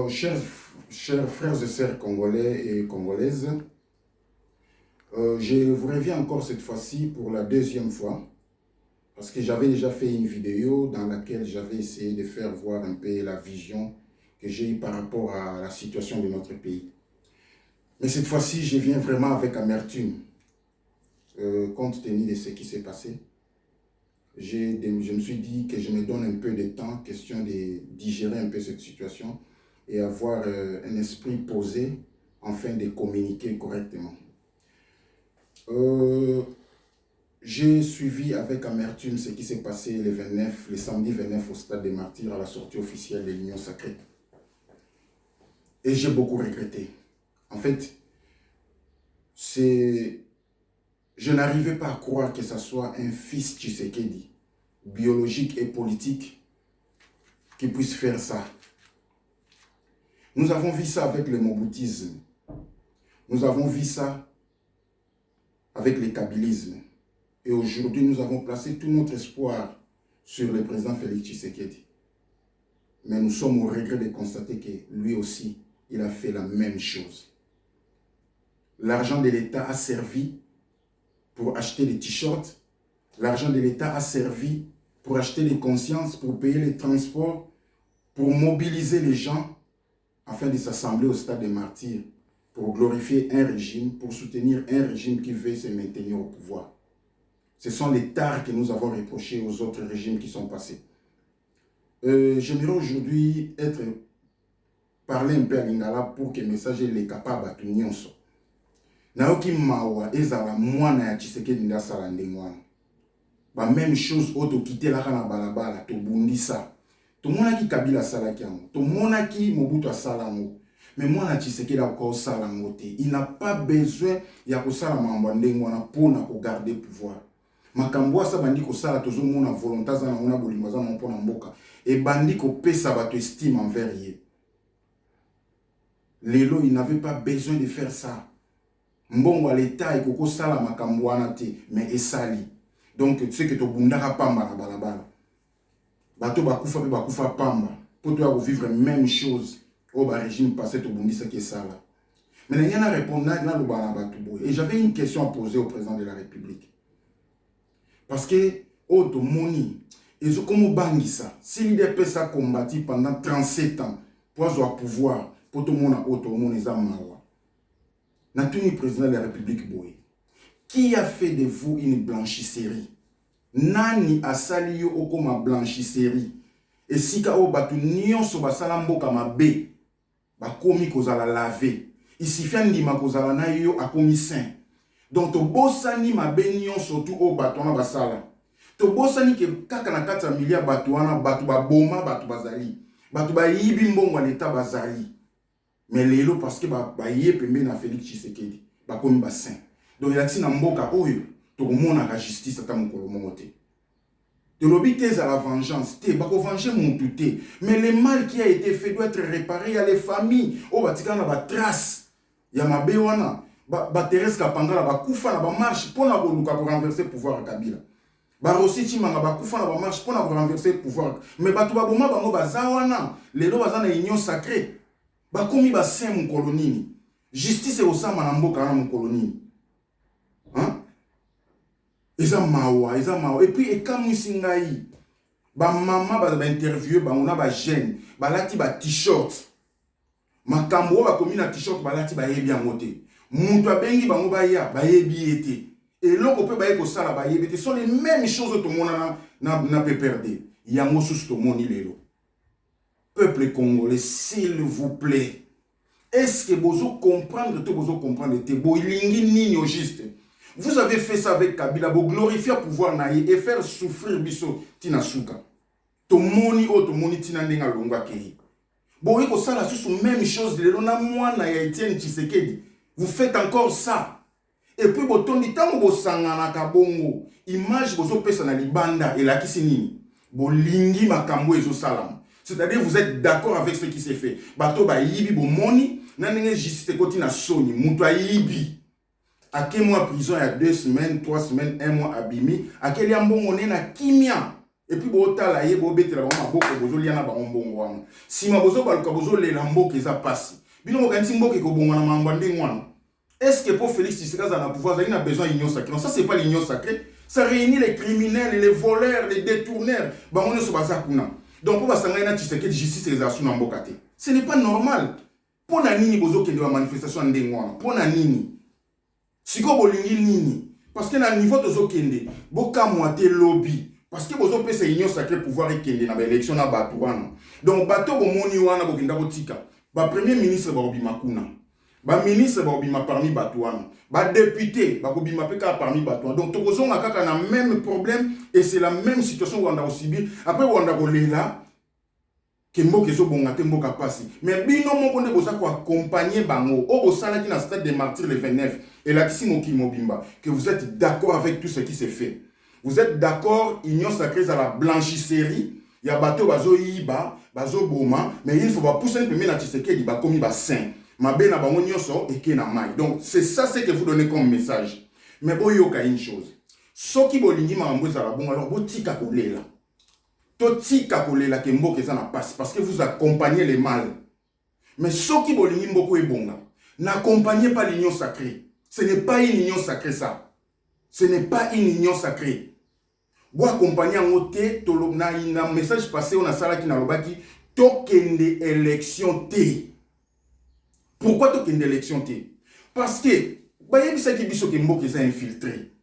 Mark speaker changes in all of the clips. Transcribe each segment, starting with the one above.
Speaker 1: Chers frères et sœurs congolais et congolaises, je vous reviens encore cette fois-ci pour la deuxième fois, parce que j'avais déjà fait une vidéo dans laquelle j'avais essayé de faire voir un peu la vision que j'ai eue par rapport à la situation de notre pays. Mais cette fois-ci, je viens vraiment avec amertume, compte tenu de ce qui s'est passé. Je me suis dit que je me donne un peu de temps, question de digérer un peu cette situation et avoir un esprit posé afin de communiquer correctement. J'ai suivi avec amertume ce qui s'est passé le samedi 29 au Stade des Martyrs à la sortie officielle de l'Union Sacrée. Et j'ai beaucoup regretté. En fait, je n'arrivais pas à croire que ce soit un fils Tshisekedi, biologique et politique, qui puisse faire ça. Nous avons vu ça avec le moboutisme. Nous avons vu ça avec le kabylisme. Et aujourd'hui, nous avons placé tout notre espoir sur le président Félix Tshisekedi. Mais nous sommes au regret de constater que lui aussi, il a fait la même chose. L'argent de l'État a servi pour acheter des t-shirts. L'argent de l'État a servi pour acheter des consciences, pour payer les transports, pour mobiliser les gens afin de s'assembler au Stade des Martyrs, pour glorifier un régime, pour soutenir un régime qui veut se maintenir au pouvoir. Ce sont les tares que nous avons reprochés aux autres régimes qui sont passés. J'aimerais aujourd'hui parler un peu à Lingala pour que le message soit capable de tout nyonso. Naoki mawa ezala mwana ya Tshisekedi nda sala ndengwana. Ba même chose auto quitter la kana balabala to bundisa. To mona ki Kabila sala kiango, to mona ki Mobutu sala ngo. Mais mwana Tshisekedi ko sala ngo te. Il n'a pas besoin ya ko sala mambo ndengwana pour na ko garder pouvoir. Makambo asa bandi ko sala tozo mona volonté za na ona bolimba za na mpona mboka et bandi ko pesa bato estime envers ye. Lelo il n'avait pas besoin de faire ça. Mbongo à l'état et koko sala makambo wana te mais esali. Donc tu sais que to bundaka pamba na balabala. Bato bakufa pe bakufa pamba. Pour toi vivre même chose au régime passé to bundisa ki sala. Mais il y en a répondu na lo bana bato boy. Et j'avais une question à poser au président de la République. Parce que, Oto Moni, et comme Bangisa, si l'IDPS a combattu pendant 37 ans pour avoir pouvoir, pour tout le monde, Oto Moni Zamawa, n'a tenu président de la République Boy. Qui a fait de vous une blanchisserie? Nani a sali yo okoma blanchisserie? Et si ka o batu nyonso basala mboka mabe, bakomi kozala laver. Ici fiandima kozala na yo akomi saint. Donc to bosani mabenyon surtout au batona basala. To bosani ke kaka na 4 milliards batouana batu ba boma batu bazali. Batu ba yibi mbongo l'état bazali. Mais lelo parce que ba yé pembe na Félix Tshisekedi. Ba komi ba saint. Donc il a dit na mboka oyo to mona la justice ata mokolo mongote. De l'obité à la vengeance, ba ko venger mon touté. Mais le mal qui a été fait doit être réparé à les familles. O batika na ba trace. Ya mabe wana. Thérèse Kapangala bakufa na ba marche pour na koluka pour renverser le pouvoir à Kabila. Rossi Chimanga bakufa na ba marche pour na renverser le pouvoir. Mais batu ba boma bango bazawana, lelo bazana union sacrée. Bakomi ba saint mon colonini. Justice au sama na mboka na mon colonini. Hein? Eza mawa. Et puis ekamu singai. Ba mama ba interview ba ona ba jeune, ba lati ba t-shirt. Makambo ba komi na t-shirt ba lati ba yebi amote. Moutou abengi bango baya bayebi ete et loko pe baye ko sala bayebi ete sont les mêmes choses to mona na pe perdre yango sous to moni lelo. Peuple congolais, s'il vous plaît, est-ce que vous comprendre te vous comprendre te boilingi nini au juste? Vous avez fait ça avec Kabila, vous glorifier pouvoir naïe et faire souffrir biso tina suka to moni tina ndenga longa kei boye ko sala sous même chose lelo na mwana ya Etienne Tshisekedi. Vous faites encore ça. Et puis, vous avez sangana kabongo. Image, vous avez na libanda et la kisinini. Vous lingi makambo ezo salam. C'est-à-dire, vous êtes d'accord avec ce qui s'est fait. Bato ba yibi bo moni. Nanenge jiste koti na soni. Moutou yibi. À quel mois prison, il y a 2 semaines, 3 semaines, 1 mois abimi. À quel yambongo na kimia. Et puis botala ye bobetela ba maboko bozoliana ba mbongo wana. Si mabozo baluka bozolela mboka eza pasi. Bino mokanisi mboka ko bongana mambo ndenge wana. Est-ce que pour Félix Tshisekedi a pouvoir, il a besoin d'union sacrée? Non, ça c'est pas l'union sacrée. Ça réunit les criminels, les voleurs, les détourneurs. Bah on est sur bazakuna. Donc pour basangana Tshisekedi justice les assume en bokate. Ce n'est pas normal. Pour na nini bozo kende wa manifestation ndenge wana. Pour na nini? Siko bolingi nini? Parce que na niveau tozo kende, boka moité lobby. Parce que bozo pesa union sacrée pouvoir ekende na ba élection na bato wana. Donc bato bomoni wana bokenda botika. Ba premier ministre ba obimakuna. Ba ministre ba obima parmi batouana, ba député ba obima peka parmi batouana. Donc tokozon a kaka na même problème et c'est la même situation où on a subi. Après on a rolé là que mboka zo bongate mboka pasi. Mais bino moko nde boza ko accompagner bango o bosala ki na stade des martyrs le 29 et la Kisimoki Mobimba que vous êtes d'accord avec tout ce qui s'est fait. Vous êtes d'accord union sacrée à la blanchisserie. Il y a bateau bazo yiba, bazo boma, mais il faut pas pousser un peu mais na Tshisekedi ba komi ba saint. Donc c'est ça ce que vous donnez comme message. Mais bon, il y a une chose. Ce qui bolingi mamboza la bon alors botika kolela. Totika kolela ke mboka za na passe parce que vous accompagnez les mal. Mais ce qui bolingi mboko ebonga. N'accompagnez pas l'union sacrée. Ce n'est pas une union sacrée ça. Ce n'est pas une union sacrée. Bo accompagner en oté tolona ina message passé on a sala ki na lobaki tokende élection té. Pourquoi tu as une élection? Parce que, il y a des gens qui sont infiltrés.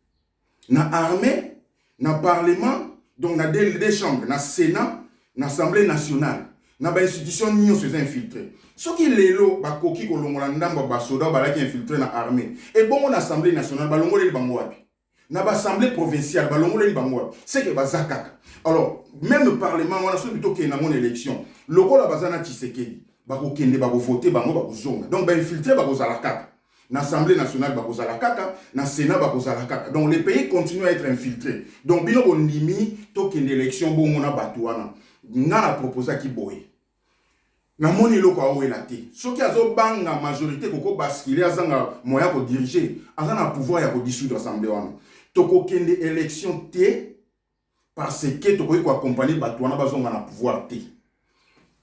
Speaker 1: Dans l'armée, dans le Parlement, donc dans des chambres, dans le Sénat, dans l'Assemblée nationale, dans les institutions qui sont infiltrés. Ce qui est là, c'est que les soldats sont infiltrés dans l'armée. Et bon, dans l'Assemblée nationale, dans l'Assemblée provinciale, c'est que c'est alors, même le Parlement, on a plutôt qu'il y a une élection. Le rôle de la Tshisekedi. Bako kende bako voter bango bako zonga donc ba infiltrer bako zala kaka na Assemblée nationale bako zala kaka na Sénat bako zala kaka donc les pays continuent à être infiltrés donc bino bondimi to kende élection bongo na batuana ngana proposer ki boye na moni loko awela te soki azo banga majorité koko basculer azanga moya ko diriger azana pouvoir ya ko dissoudre assemblée wana to ko kende élection te parce que to ko accompagner batuana bazonga na pouvoir te.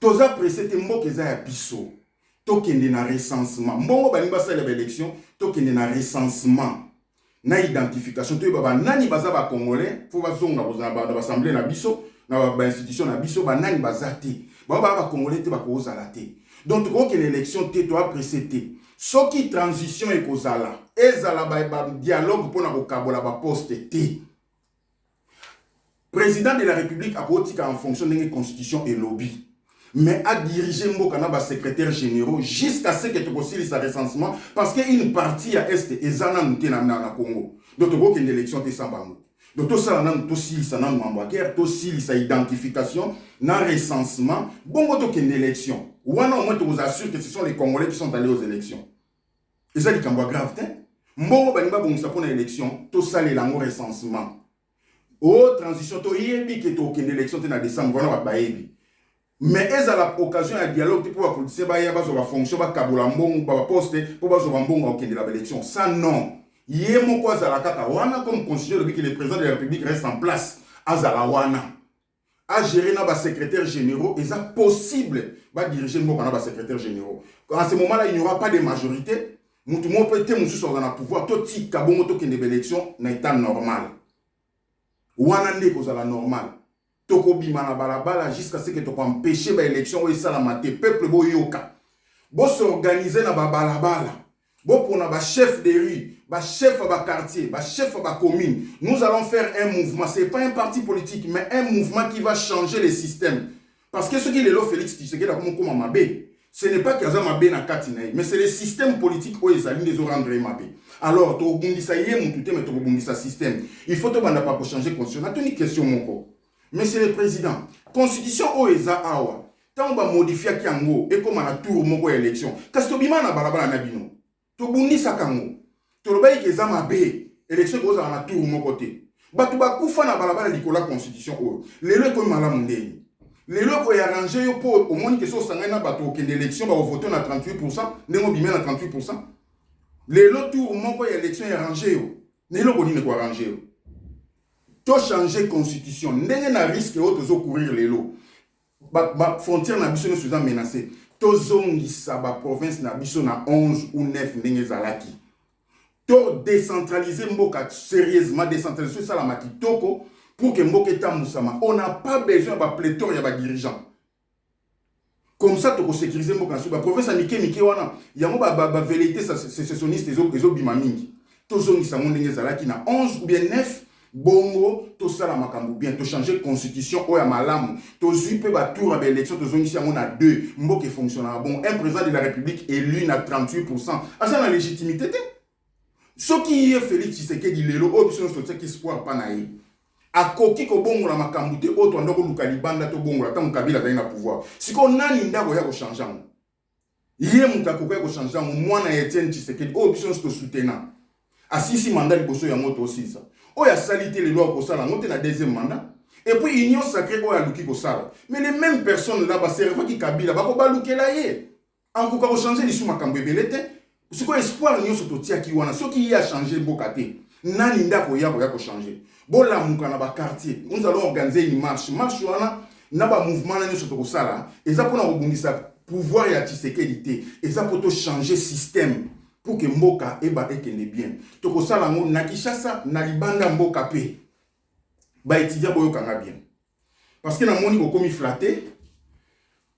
Speaker 1: Toza presete mboka eza ya biso. Tokende na recensement. Mbongo balingi basala élection, tokende na recensement. Na identification to baba nani baza ba congolais, faut bazonga bozana ba assemblée na biso, na ba institution na biso ba nani bazati. Ba congolais te ba kozala te. Donc tokende élection te to presete. Soki transition ekozala, ezala ba dialogue pona ko kabola ba poste te. Président de la République a kotika en fonction de la constitution et lobby. Mais à diriger Mbokana ba secrétaire généraux jusqu'à ce que tu possibles sa recensement parce qu'une partie à est et zana nouté na Congo. Donc tu vois qu'une élection te sans bango. Donc tout ça nan to si ça nan mambaker, to si sa identification, na recensement, bongo to qu'une élection. Wana au moins tu vous assure que ce sont les Congolais qui sont allés aux élections. Et ça dit qu'on voit grave hein. Mbongo banimba bongo sa pour une élection, to ça les lango recensement. Oh transition to yebi que to qu'une élection te na décembre wana ba baebi. Mais ils ont l'occasion à dialogue pour politicien ba ya ba zo ba fonction ba kabola mbongo ba poste pour ba zo ba mbongo okende la élection. Ça non. Yemo kwa za la kata wana comme considère que le président de la République reste en place azala wana. A gérer na ba secrétaire généraux et ça possible va diriger mbongo na ba secrétaire généraux. En ce moment-là, il n'y aura pas de majorité. Mutu mo peut être musu sur na pouvoir to ti kabongo to kende élection na état normal. Wana ndé ko za la normal. Toko bimana balabala jusqu'à ce que tu empêcher l'élection et ça la maté peuple bo yoka bo s'organiser na balabala bo pour na chef de rue ba chef ba quartier ba chef ba commune nous allons faire un mouvement c'est pas un parti politique mais un mouvement qui va changer les systèmes parce que ce qui est là Félix Tshisekedi comme mabé ce n'est pas qu'il y a mabé na katina mais c'est le système politique où ils allaient les rendre mabé alors to bundisa yé mututé mais to bundisa système il faut to banda pas pour changer constitution na une question moko. Monsieur le Président, Constitution OESA Awa, tant on modifie Kiango et comme on a tout mon élection, Kastobima na balabala na bino, to bundi sakango, to lobayi ke zama be, élection ko za na tout mon côté. Batu ba kufa na balabala likola Constitution O. Lelo ko mala mundeni. Lelo ko arranger yo pour au moins que so sanga na batu ke élection ba voter na 38%, ndemo bima na 38%. Lelo tout mon ko élection arranger yo. Lelo ko ni ko arranger yo. to changer constitution ndenge na risque oyo tozokourir lelo frontière na biso nyonso eza menacé tozongisa baprovince na biso na 11 ou 9 ndenge ezalaki to décentraliser mboka sérieusement décentraliser esalama kitoko pour que mboka etambusama on n'a pas besoin de pléthore ya badirigeant comme ça toko sécuriser mboka na biso baprovince ya mike wana yango bavelité sécessionniste ezobima mingi tozongisa ngo ndenge ezalaki na 11 ou bien 9 bongo tosala makambo bien to changer constitution oya malamu tozwi pe ba tour ba élection tozongisi yango na 2 mboka fonctionnera bon un président de la république élu na 38% asa na légitimité te soki ye Félix Tshisekedi lelo o biso so tseki espoir pa na ye akoki ko bongola makambo te o to ndoko luka libanda to bongola ta mukabila ta na pouvoir siko nani ndako ya ko changer ngo ye mutako ko changer ngo mwana Etienne Tshisekedi o biso so soutenant asisi mandat liboso ya moto aussi ça oya salité les lois ko sala ngote na deuxième mandat et puis union sacrée oya luki ko sala mais les mêmes personnes là ba serva ki kabila ba ko balukela ye en ko changer lisu makambo ebelete siko espoir nyonso to tia ki wana soki ya changer bokate nani ndako ya ko changer bola muka na ba quartier nous allons organiser une marche wana na ba mouvement na nyonso to ko sala eza pona ko bundisa pouvoir ya Tshisekedi te eza poto changer système pour que mboka eba ekende bien toko sala ngo na Kinshasa na libanda mboka pe ba étudiant boyo kanga bien parce que na moni ko komi flatté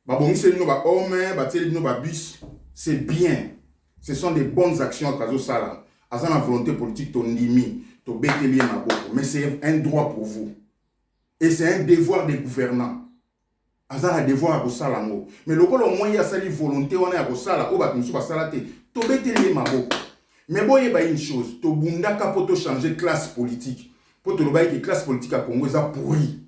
Speaker 1: ba bongise no ba homme ba teli no ba bus c'est bien ce sont des bonnes actions kazo sala asa na volonté politique to ndimi to beteli na boko mais c'est un droit pour vous et c'est un devoir des gouvernants asa na devoir ko sala ngo mais lokolo moyen ya sali volonté wana ya ko sala o ba tunsu ba sala te to beteli maboko mais boye ba une chose to bundaka pour to changer classe politique pour to loba que classe politique à Congo ça pourri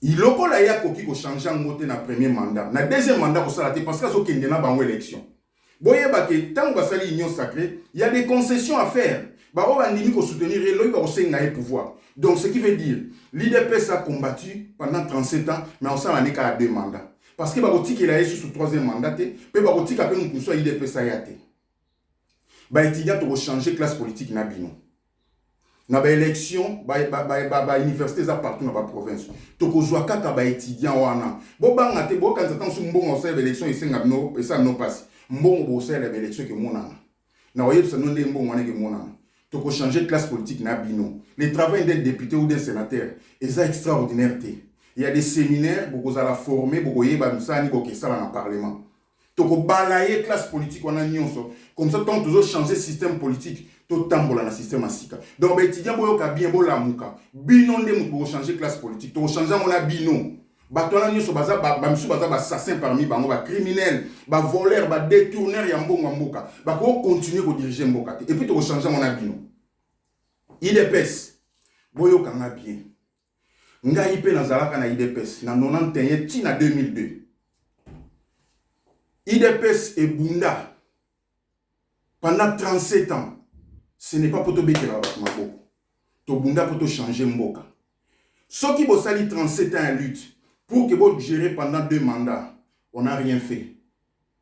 Speaker 1: il lokola ya koki ko changer ngote na premier mandat na deuxième mandat ko sala te parce que so kende na bango élection boye ba que tant ba sali union sacrée il y a des concessions à faire ba o bandimi ko soutenir le ba ko senga et pouvoir donc ce qui veut dire l'IDPS a combattu pendant 37 ans mais on s'en a qu'à 2 mandats parce que barotique il a eu sous 3e mandat pe barotique après nous pour IDPS a été ba étudiant to changer classe politique na bino na ba élection ba université za partout na ba province to ko zwa kaka ba étudiant wana bo banga te bo kan zatan su mbongo sa élection isenga no esa no passe mbongo bo sa élection ke monana na oye ça non mbongo wana ke monana to ko changer classe politique na bino le travail d'un député ou d'un sénateur est extraordinaire te. Il y a des séminaires, beaucoup à la former, beaucoup yeba musani, beaucoup ça dans le parlement. Donc balayer classe politique on a nyonso. Comme ça tant toujours changer système politique, tout tambola na système asika. Donc étudiant boyo ka bien bola muka. Bino ndé pour changer classe politique, to changer on a bino. Batona nyonso baza ba misu baza ba assassin parmi bango ba criminel, ba voleur, ba détourneur ya mbongo mboka. Ba ko continuer ko diriger mboka. Et puis to changer on a bino. IDPS boyo ka bien. Ngai pe nazalaka na IDPS na 91 ti na 2002 IDPS et Bunda pendant 37 ans ce n'est pas pour te béquer la maboko to Bunda pour te changer mboka ceux qui bo sali 37 ans en lutte pour que bo gérer pendant 2 mandats on n'a rien fait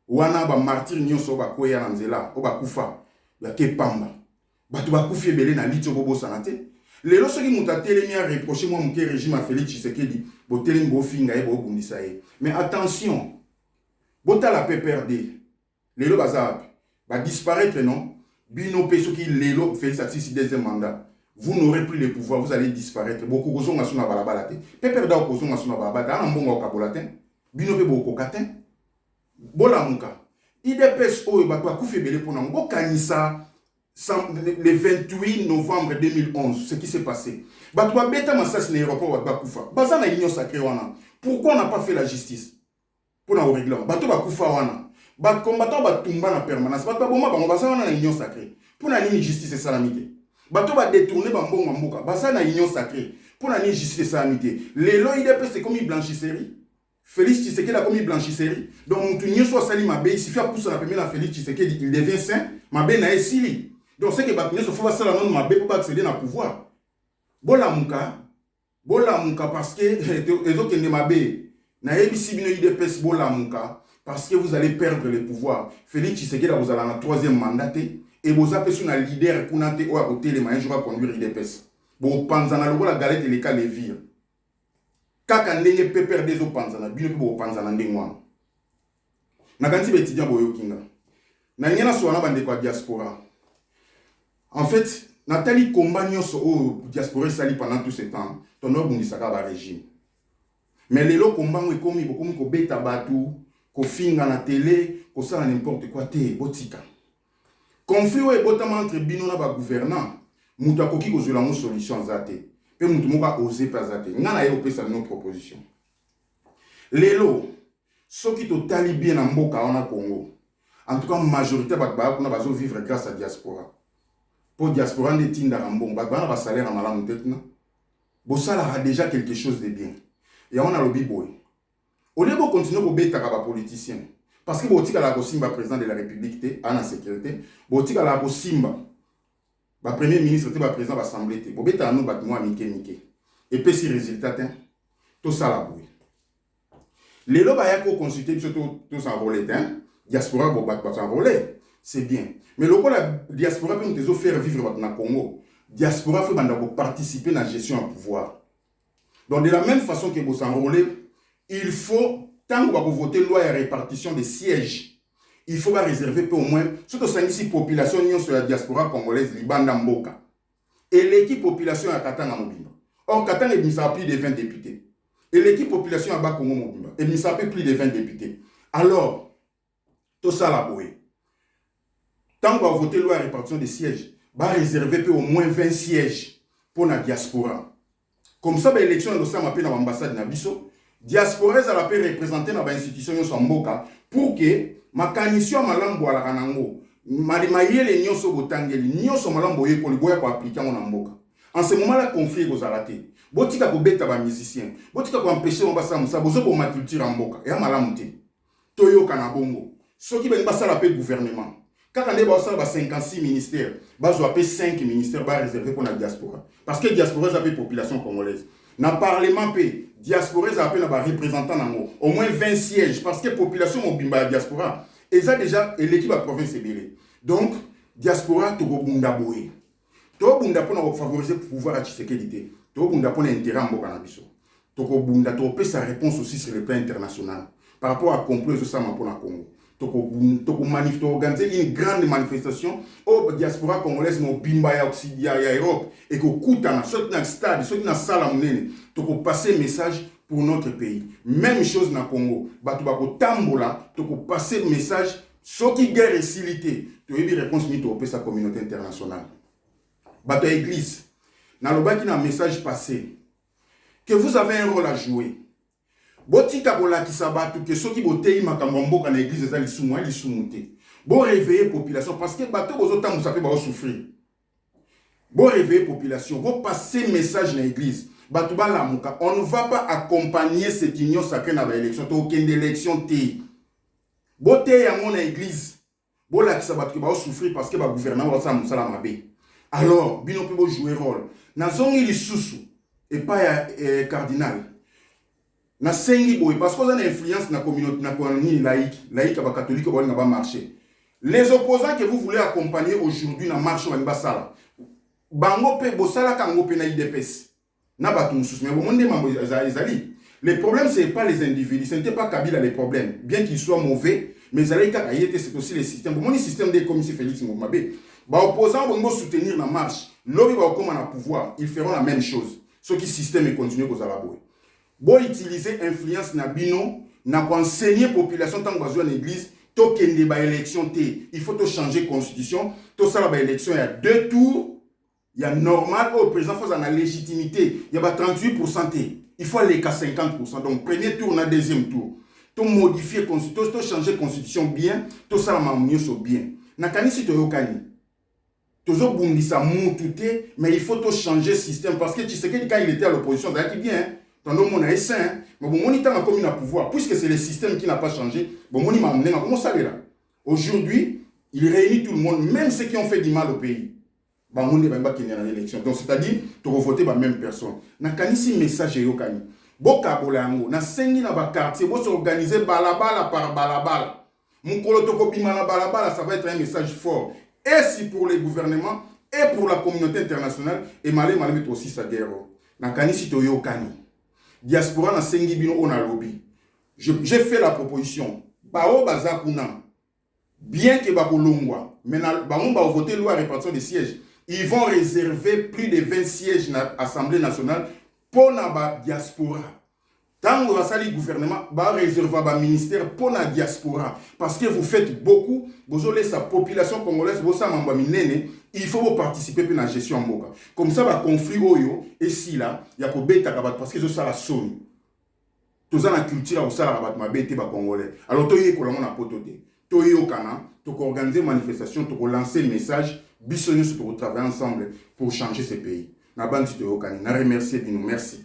Speaker 1: wana ba martyr nyonso ba koya na nzela o ba kufa ya ke pamba batu ba kufi ebele na lutte bobo sanate. Les lorsque qui m'ont tellement reproché moi mon régime à Félix Tshisekedi, botelin go finga e bo bundisa e. Mais attention, bota la PPRD. Les lo bazab va disparaître non. Bino peso qui les lo Félix Tshisekedi deuxième mandat. Vous n'aurez plus le pouvoir, vous allez disparaître. Beaucoup de gens sont na balabala te. PPRD ko sont na balabala, ana mbongo ka bolatin. Bino pe boko katin. Bola muka. IDPS o ba to akufi belé pona ngo kanisa. Le 28 novembre 2011, ce qui s'est passé. Pourquoi on n'a pas fait la justice pour nous régler? Les combattants sont en permanence. L'union sacrée. Pour la justice et salamité. Ils ont détourné la union sacrée. Pour la justice et salamité. Les lois IDP, c'est comme une blanchisserie. Félix Tshisekedi a commis blanchisserie. Donc, il suffit de pousser la première Félix Tshisekedi, il devient saint, Mabé n'a essili. Donc, c'est que les gens faut faire non Mabé pour accéder au pouvoir. Bola muka parce que les autres ne Mabé n'a ébissi bino IDPS bola muka parce que vous allez perdre le pouvoir. Félix Tshisekedi vous allez en 3e mandat et vous appelez sur un leader pour nante ou à côté les moyens je vais conduire IDPS. Bo panzana lokola galette eleka levire. Kaka ndenge PPRD zo panzana, bino pe bo panzana ndenge wana. Nakanti ba étudiant boyo kinga. Na ngena soana bande kwa diaspora. En fait, Nathalie combat nyonso o diaspora sali pendant tout ce temps. Ton obundisaka ba régime. Mais les lots combat ngo ekomi bokomi ko beta batu, ko finga na télé, ko sala n'importe quoi te botika. Conflit ou ebotama entre bino na ba gouvernant, mutu akoki ko zola mo solution zate. Pe mutu moka oser pas zate. Ngana yo pesa nos propositions. Lelo soki to tali bien na mboka wana Congo. En tout cas majorité ba kuna bazo vivre grâce à diaspora. Pour diaspora ne tinda rambon ba bana ba salaire malamu tetna. Bo sala a déjà quelque chose de bien. Et on a le biboy. Au lieu de continuer à bêter les politiciens, parce que Botika la Simba président de la République en sécurité, Botika la Simba, le premier ministre le président de l'Assemblée, Bobeta nous battement Mike. Et puis si résultat, tout ça la bouille. Les lois pour consulter tout s'enrôler, diaspora pour s'enrôler, c'est bien. Mais le la diaspora peut nous faire vivre dans le Congo. Diaspora fait participer à la gestion du pouvoir. Donc de la même façon que vous s'enrôlez, il faut, tant que vous votez loi et répartition des sièges, il faut réserver au moins, surtout 5-6 populations sur la diaspora congolaise, Liban, Mboka. Et l'équipe population à Katanga Mobimba. Or, Katanga est mis à plus de 20 députés. Et l'équipe population à Bakongo Mobimba est mis à plus de 20 députés. Alors, tout ça la bouée. Tant que vous votez loi et répartition des sièges, va réserver au moins 20 sièges pour la diaspora. Comme ça, l'élection est dans l'ambassade de Nabiso. Diaspora a pu représenter dans l'institution de Mboka pour que ma canissio malambo à la Ranango, Malimayele Nyoso Botangeli, Nyoso Malambo Yekoli Boya pour appliquer mon Mboka. En ce moment-là, conflit vous arrêtez. Botika ko beta ba musicien. Botika ko empêcher on basa musa bozo ko ma culture en Mboka. Ya malamuté. Toyo kanabongo. Ce qui ben basa la paix gouvernement. Quand on est 56 ministères, on a 5 ministères réservés pour la diaspora. Parce que la diaspora, c'est la population congolaise. Dans le Parlement, la diaspora, c'est un représentant au moins 20 sièges. Parce que la population de la diaspora, ils ont déjà l'équipe de la province est belée. Donc, la diaspora, tu as bunda boé. Tu as bunda pour favoriser le pouvoir à Tshisekedi. Tu as bunda pour l'intérêt en Bokanabiso. Tu as bunda pour sa réponse aussi sur le plan international. Par rapport à complot de ça pour la Congo. Organiser une grande manifestation au diaspora congolaise no bimba ya Occident ya Europe et que koutana soit dans stade soit dans salle munene to ko passer message pour notre pays. Même chose na Congo, batu ba ko tambola to ko passer message soki guerre et silité to yebi réponse ni to pe sa communauté internationale. Batu église na lobaki na message passé que vous avez un rôle à jouer. Botika bola kisabatu que ceux qui boteyi makambo mboka na église za lisumu lisumunte. Bon réveiller population parce que bato bozotam musape ba souffrir. Bon réveiller population, bon passer message na église. Bato ba lamuka, on ne va pas accompagner cette union sacrée na ba élection, to aucune élection té. Boteyi yango na église. Bola kisabatu ba souffrir parce que ba gouvernement ba sa musala mabe. Alors, bino pe bo jouer rôle. Na zongi lisusu et pas cardinal. Na sengi boy parce qu'on a une influence na communauté na communauté laïque ba catholique ba na ba marché. Les opposants que vous voulez accompagner aujourd'hui na marche ba basala. Bango pe bosala kango pe na IDPS. Na ba tumsus mais bon mambo ezali. Le problème c'est pas les individus, ce n'était pas Kabila les problèmes, bien qu'il soit mauvais, mais Zalaïka c'est aussi le système. Bon le système des comme si Félix Moumabe. Ba opposants vont soutenir la marche. Lobby va comme on a pouvoir, ils feront la même chose. Ceux qui système et continuer aux alaboué. Bon utiliser influence na bino na enseigner population tant que dans l'église to kende ba élection té il faut to changer constitution to ça ba élection il y a 2 tours il y a normal au président faut la légitimité il y a 38% té il faut aller qu'à 50% donc premier tour na deuxième tour to modifier constitution to changer constitution bien to ça la mieux so bien na kanisi to yokani toujours bundisa mutu té mais il faut to changer système parce que tu sais que quand il était à l'opposition ça qui bien tandis mon est sain, mais bon, on est dans comme un pouvoir, puisque c'est le système qui n'a pas changé. Bon, on est comment ça là. Aujourd'hui, il réunit tout le monde, même ceux qui ont fait du mal au pays. Bon, on est dans l'élection. Donc, c'est-à-dire, tu vas voter la même personne. Na kanisi message yokani. Boka bolango, na sengi na ba quartier, bo s'organiser balabala par balabala. Mon kolo toko bima na balabala, ça va être un message fort. Et si pour les gouvernements, et pour la communauté internationale et malé aussi sa guerre. Nakani sitoyo kani. Diaspora na sengi bino on a lobby. J'ai fait la proposition. Bao bazakuna. Bien que bakolongwa, mais on va voter loi répartition des sièges. Ils vont réserver plus de 20 sièges dans l'Assemblée nationale pour la diaspora. Tant que le gouvernement va réserver un ministère pour la diaspora. Parce que vous faites beaucoup, vous avez la population congolaise, vous avez il faut vous participer à la gestion en boka. Comme ça, le conflit et si là, il y a parce que ça la sonne. Tout ça la culture, ça la congolais. Alors, tu es na pototé. Tu es au Cana, tu organiser une manifestation, tu lancer le message, bisognos pour travailler ensemble pour changer ce pays. Na bande tu es au Cana. Na remercier, merci.